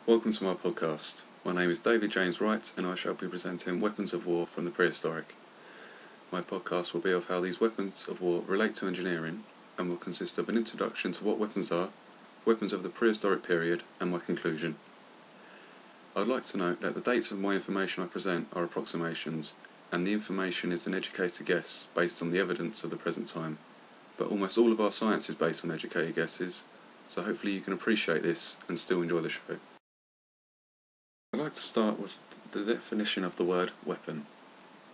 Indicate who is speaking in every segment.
Speaker 1: Welcome to my podcast. My name is David James Wright and I shall be presenting Weapons of War from the Prehistoric. My podcast will be of how these weapons of war relate to engineering and will consist of an introduction to what weapons are, weapons of the prehistoric period, and my conclusion. I would like to note that the dates of my information I present are approximations, and the information is an educated guess based on the evidence of the present time. But almost all of our science is based on educated guesses, so hopefully you can appreciate this and still enjoy the show. I'd like to start with the definition of the word weapon.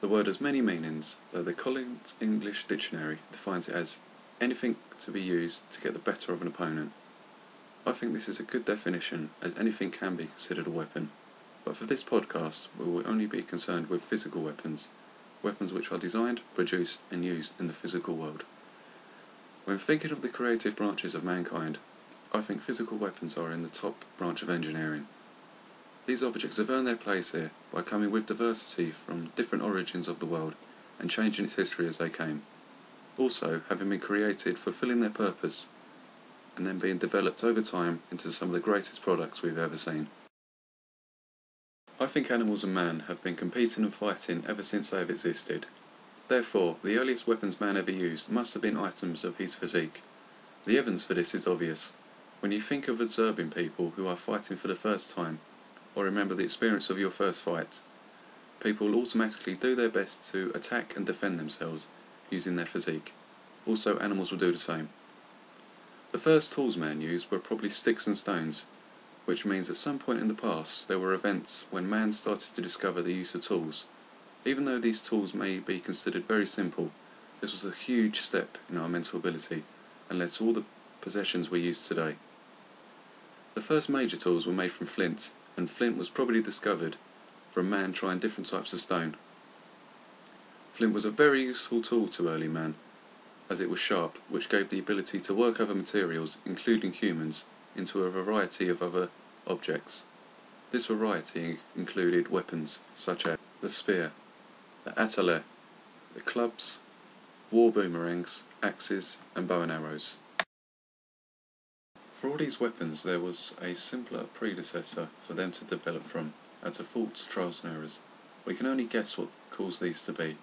Speaker 1: The word has many meanings, though the Collins English Dictionary defines it as anything to be used to get the better of an opponent. I think this is a good definition, as anything can be considered a weapon, but for this podcast we will only be concerned with physical weapons, weapons which are designed, produced and used in the physical world. When thinking of the creative branches of mankind, I think physical weapons are in the top branch of engineering. These objects have earned their place here by coming with diversity from different origins of the world and changing its history as they came. Also, having been created, fulfilling their purpose, and then being developed over time into some of the greatest products we've ever seen. I think animals and man have been competing and fighting ever since they have existed. Therefore, the earliest weapons man ever used must have been items of his physique. The evidence for this is obvious. When you think of observing people who are fighting for the first time, or remember the experience of your first fight, people will automatically do their best to attack and defend themselves using their physique. Also, animals will do the same. The first tools man used were probably sticks and stones, which means at some point in the past there were events when man started to discover the use of tools. Even though these tools may be considered very simple, this was a huge step in our mental ability and led to all the possessions we use today. The first major tools were made from flint, and flint was probably discovered from man trying different types of stone. Flint was a very useful tool to early man, as it was sharp, which gave the ability to work other materials, including humans, into a variety of other objects. This variety included weapons such as the spear, the atale, the clubs, war boomerangs, axes and bow and arrows. For all these weapons there was a simpler predecessor for them to develop from, out of faults, trials and errors. We can only guess what caused these to be,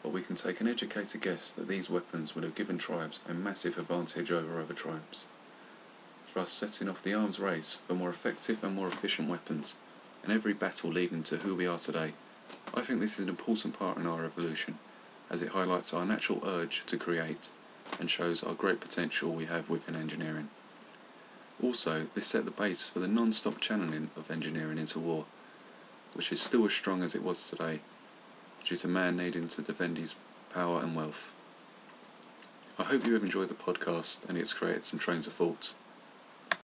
Speaker 1: but we can take an educated guess that these weapons would have given tribes a massive advantage over other tribes, for us setting off the arms race for more effective and more efficient weapons, and every battle leading to who we are today. I think this is an important part in our evolution, as it highlights our natural urge to create, and shows our great potential we have within engineering. Also, this set the base for the non-stop channeling of engineering into war, which is still as strong as it was today, due to man needing to defend his power and wealth. I hope you have enjoyed the podcast and it's created some trains of thought.